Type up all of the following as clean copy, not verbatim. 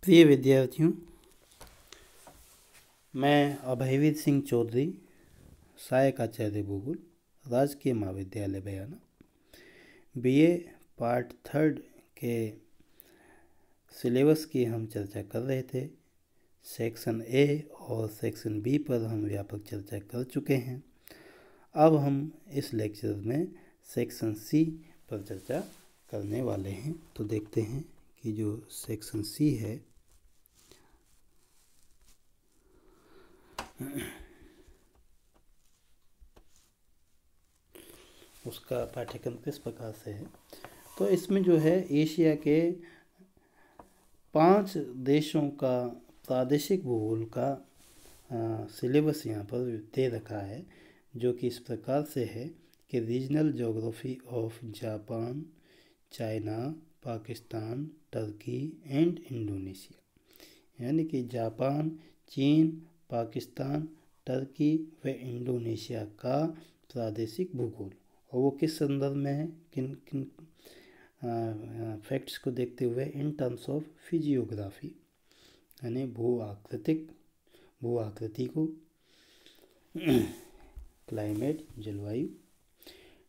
प्रिय विद्यार्थियों, मैं अभयवीर सिंह चौधरी, सहायक आचार्य भूगोल, राजकीय महाविद्यालय बयाना, बीए पार्ट 3 के सिलेबस की हम चर्चा कर रहे थे। सेक्शन ए और सेक्शन बी पर हम व्यापक चर्चा कर चुके हैं। अब हम इस लेक्चर में सेक्शन सी पर चर्चा करने वाले हैं। तो देखते हैं कि जो सेक्शन सी है उसका पाठ्यक्रम किस प्रकार से है। तो इसमें जो है एशिया के 5 देशों का प्रादेशिक भूगोल का सिलेबस यहाँ पर दे रखा है, जो कि इस प्रकार से है कि regional geography of Japan, China, Pakistan, Turkey and Indonesia. यानी कि जापान, चीन, पाकिस्तान, टर्की व इंडोनेशिया का प्रादेशिक भूगोल, और वो किस संदर्भ में है, किन किन फैक्ट्स को देखते हुए, इन टर्म्स ऑफ फिजियोग्राफी, यानी भू आकृति को, क्लाइमेट जलवायु,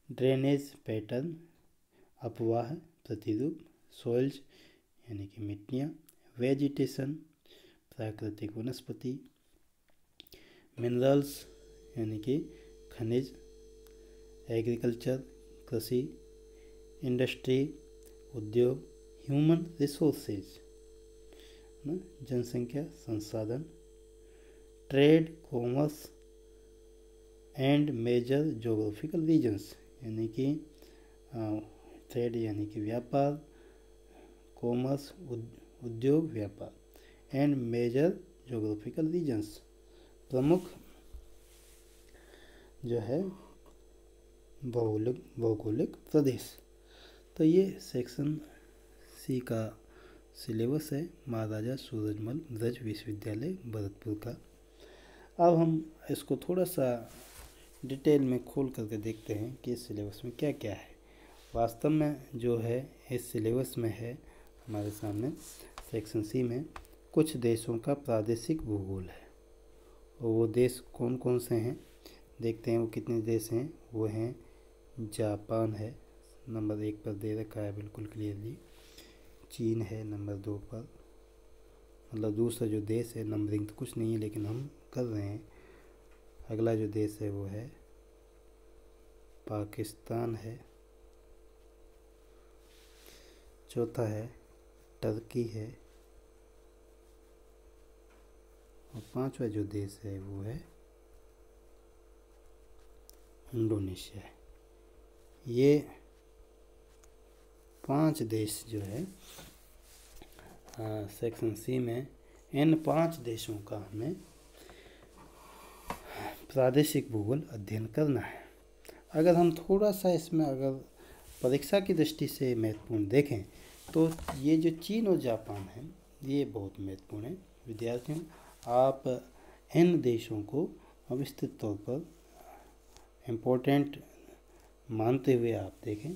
ड्रेनेज पैटर्न, अपवाह प्रतिरूप, सॉइल्स यानी कि मिट्टियाँ, वेजिटेशन प्राकृतिक वनस्पति, मिनरल्स यानी कि खनिज, एग्रीकल्चर कृषि, इंडस्ट्री उद्योग, ह्यूमन रिसोर्सेज जनसंख्या संसाधन, trade commerce and major geographical regions यानी कि ट्रेड यानी कि व्यापार, कॉमर्स उद्योग व्यापार, एंड मेजर जोग्राफिकल रीजन्स प्रमुख जो है भौगोलिक प्रदेश। तो ये सेक्शन सी का सिलेबस है महाराजा सूरजमल ब्रज विश्वविद्यालय भरतपुर का। अब हम इसको थोड़ा सा डिटेल में खोल करके देखते हैं कि इस सिलेबस में क्या क्या है। वास्तव में जो है इस सिलेबस में है हमारे सामने सेक्शन सी में कुछ देशों का प्रादेशिक भूगोल है, और वो देश कौन कौन से हैं देखते हैं। वो कितने देश हैं, वो हैं जापान है, नंबर 1 पर दे रखा है बिल्कुल क्लियरली। चीन है नंबर 2 पर, मतलब दूसरा जो देश है, नंबरिंग तो कुछ नहीं है लेकिन हम कर रहे हैं। अगला जो देश है वो है पाकिस्तान है, चौथा है टर्की है, और 5वां जो देश है वो है इंडोनेशिया है। ये 5 देश जो है सेक्शन सी में, इन 5 देशों का हमें प्रादेशिक भूगोल अध्ययन करना है। अगर हम थोड़ा सा इसमें अगर परीक्षा की दृष्टि से महत्वपूर्ण देखें तो ये जो चीन और जापान है ये बहुत महत्वपूर्ण है। विद्यार्थियों, आप इन देशों को विस्तृत तौर पर इम्पोर्टेंट मानते हुए आप देखें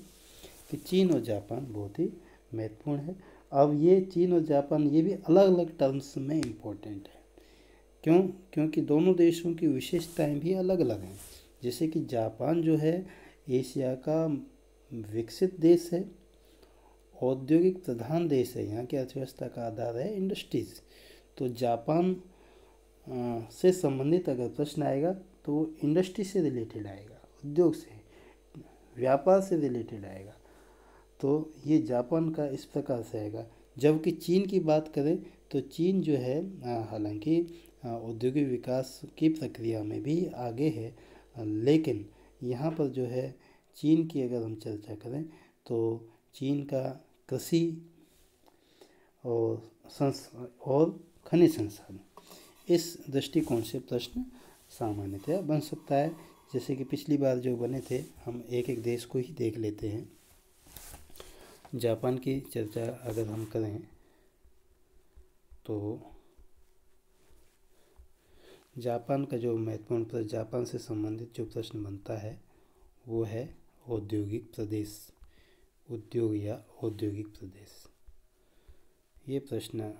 कि चीन और जापान बहुत ही महत्वपूर्ण है। अब ये चीन और जापान ये भी अलग अलग टर्म्स में इम्पोर्टेंट है। क्यों? क्योंकि दोनों देशों की विशेषताएं भी अलग अलग हैं। जैसे कि जापान जो है एशिया का विकसित देश है, औद्योगिक प्रधान देश है, यहाँ की अर्थव्यवस्था का आधार है इंडस्ट्रीज। तो जापान से संबंधित अगर प्रश्न आएगा तो वो इंडस्ट्री से रिलेटेड आएगा, उद्योग से, व्यापार से रिलेटेड आएगा। तो ये जापान का इस प्रकार से आएगा। जबकि चीन की बात करें तो चीन जो है हालांकि औद्योगिक विकास की प्रक्रिया में भी आगे है, लेकिन यहाँ पर जो है चीन की अगर हम चर्चा करें तो चीन का कृषि और खनिज संसाधन, इस दृष्टिकोण से प्रश्न सामान्यतया बन सकता है। जैसे कि पिछली बार जो बने थे, हम एक एक देश को ही देख लेते हैं। जापान की चर्चा अगर हम करें तो जापान का जो महत्वपूर्ण जापान से संबंधित जो प्रश्न बनता है वो है औद्योगिक प्रदेश, उद्योग या औद्योगिक प्रदेश। ये प्रश्न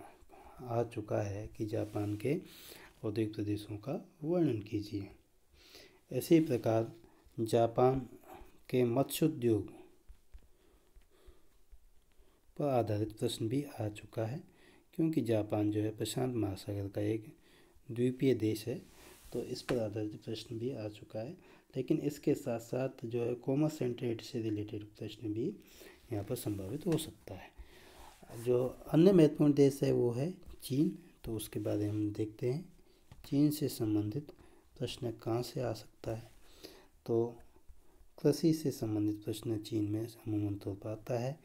आ चुका है कि जापान के औद्योगिक प्रदेशों का वर्णन कीजिए। इसी प्रकार जापान के मत्स्य उद्योग पर आधारित प्रश्न भी आ चुका है, क्योंकि जापान जो है प्रशांत महासागर का एक द्वीपीय देश है, तो इस पर आधारित प्रश्न भी आ चुका है। लेकिन इसके साथ साथ जो है कॉमर्स एंड ट्रेड से रिलेटेड प्रश्न भी यहाँ पर संभावित हो सकता है। जो अन्य महत्वपूर्ण देश है वो है चीन, तो उसके बारे में हम देखते हैं। चीन से संबंधित प्रश्न कहाँ से आ सकता है, तो कृषि से संबंधित प्रश्न चीन में अमूमन तौर पर आता है।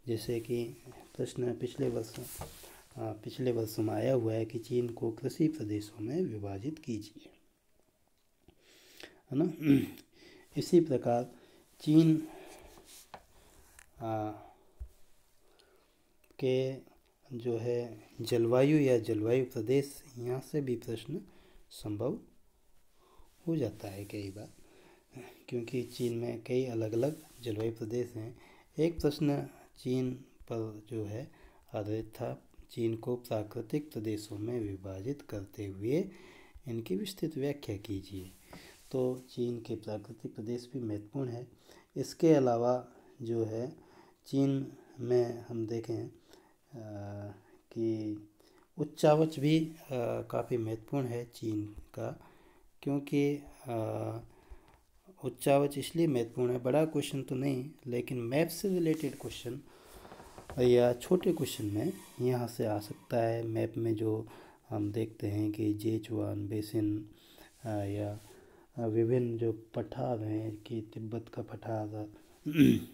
जैसे कि प्रश्न पिछले वर्ष में आया हुआ है कि चीन को कृषि प्रदेशों में विभाजित कीजिए, है ना। इसी प्रकार चीन के जो है जलवायु या जलवायु प्रदेश, यहाँ से भी प्रश्न संभव हो जाता है कई बार, क्योंकि चीन में कई अलग अलग जलवायु प्रदेश हैं। एक प्रश्न चीन पर जो है आधारित था, चीन को प्राकृतिक प्रदेशों में विभाजित करते हुए इनकी विस्तृत व्याख्या कीजिए। तो चीन के प्राकृतिक प्रदेश भी महत्वपूर्ण है। इसके अलावा जो है चीन में हम देखें कि उच्चावच भी काफ़ी महत्वपूर्ण है चीन का, क्योंकि उच्चावच इसलिए महत्वपूर्ण है, बड़ा क्वेश्चन तो नहीं लेकिन मैप से रिलेटेड क्वेश्चन या छोटे क्वेश्चन में यहाँ से आ सकता है। मैप में जो हम देखते हैं कि जेचुआन बेसिन या विभिन्न जो पठार हैं कि तिब्बत का पठार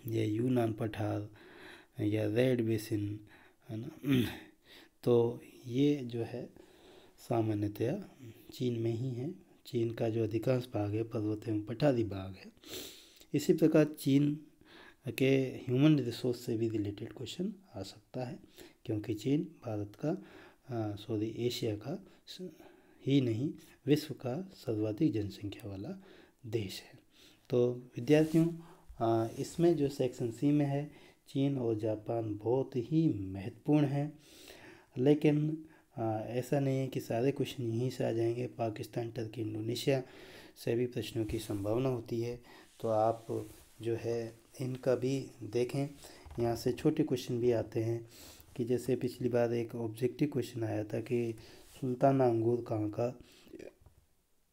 या यूनान पठार या रेड बेसिन, है ना, तो ये जो है सामान्यतया चीन में ही है। चीन का जो अधिकांश भाग है पर्वत एवं पठारी भाग है। इसी प्रकार चीन के ह्यूमन रिसोर्स से भी रिलेटेड क्वेश्चन आ सकता है, क्योंकि चीन भारत का एशिया का ही नहीं विश्व का सर्वाधिक जनसंख्या वाला देश है। तो विद्यार्थियों, इसमें जो सेक्शन सी में है चीन और जापान बहुत ही महत्वपूर्ण है, लेकिन ऐसा नहीं है कि सारे क्वेश्चन यहीं से आ जाएंगे। पाकिस्तान, टर्की, इंडोनेशिया से भी प्रश्नों की संभावना होती है, तो आप जो है इनका भी देखें। यहाँ से छोटे क्वेश्चन भी आते हैं कि जैसे पिछली बार एक ऑब्जेक्टिव क्वेश्चन आया था कि सुल्ताना अंगूर कहाँ का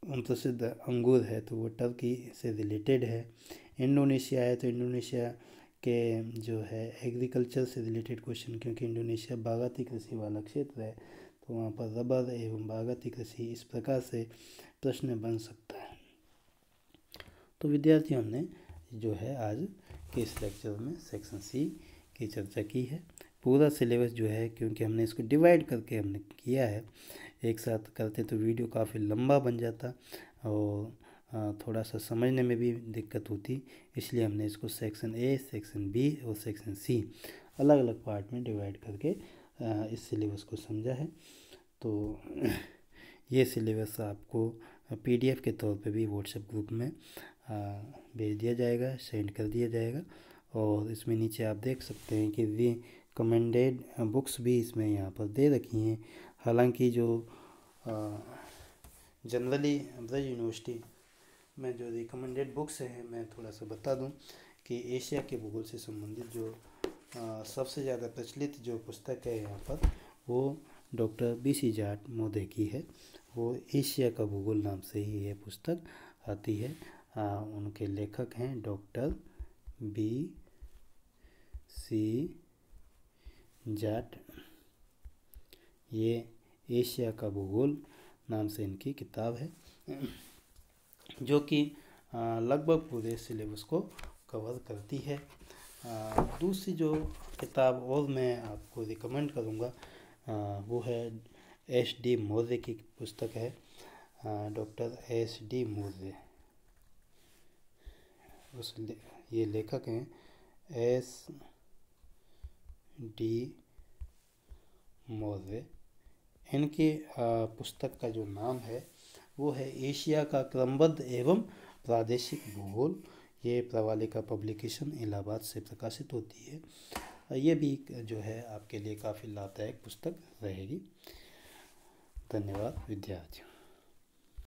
प्रसिद्ध अंगूर है, तो वो टर्की से रिलेटेड है। इंडोनेशिया है तो इंडोनेशिया के जो है एग्रीकल्चर से रिलेटेड क्वेश्चन, क्योंकि इंडोनेशिया बागाती कृषि वाला क्षेत्र है, तो वहाँ पर रबर एवं बागाती कृषि इस प्रकार से प्रश्न बन सकता है। तो विद्यार्थियों ने जो है आज के इस लेक्चर में सेक्शन सी की चर्चा की है। पूरा सिलेबस जो है, क्योंकि हमने इसको डिवाइड करके हमने किया है, एक साथ करते तो वीडियो काफ़ी लंबा बन जाता और थोड़ा सा समझने में भी दिक्कत होती, इसलिए हमने इसको सेक्शन ए, सेक्शन बी और सेक्शन सी अलग अलग पार्ट में डिवाइड करके इस सिलेबस को समझा है। तो ये सिलेबस आपको PDF के तौर पे भी व्हाट्सएप ग्रुप में भेज दिया जाएगा, सेंड कर दिया जाएगा। और इसमें नीचे आप देख सकते हैं कि रिकमेंडेड बुक्स भी इसमें यहाँ पर दे रखी हैं। हालांकि जो जनरली ब्रज यूनिवर्सिटी में जो रिकमेंडेड बुक्स हैं, मैं थोड़ा सा बता दूं कि एशिया के भूगोल से संबंधित जो सबसे ज़्यादा प्रचलित जो पुस्तक है यहाँ पर, वो डॉक्टर BC जाट महोदय की है। वो एशिया का भूगोल नाम से ही ये पुस्तक आती है। उनके लेखक हैं डॉक्टर BC जाट। ये एशिया का भूगोल नाम से इनकी किताब है, जो कि लगभग पूरे सिलेबस को कवर करती है। दूसरी जो किताब और मैं आपको रिकमेंड करूँगा वो है SD मौर्य की पुस्तक है, डॉक्टर SD मौर्य। ये लेखक हैं SD मौर्य। इनके पुस्तक का जो नाम है वो है एशिया का क्रमबद्ध एवं प्रादेशिक भूगोल। ये प्रवालिका पब्लिकेशन इलाहाबाद से प्रकाशित होती है। ये भी जो है आपके लिए काफ़ी लाभदायक पुस्तक रहेगी। धन्यवाद विद्यार्थियों।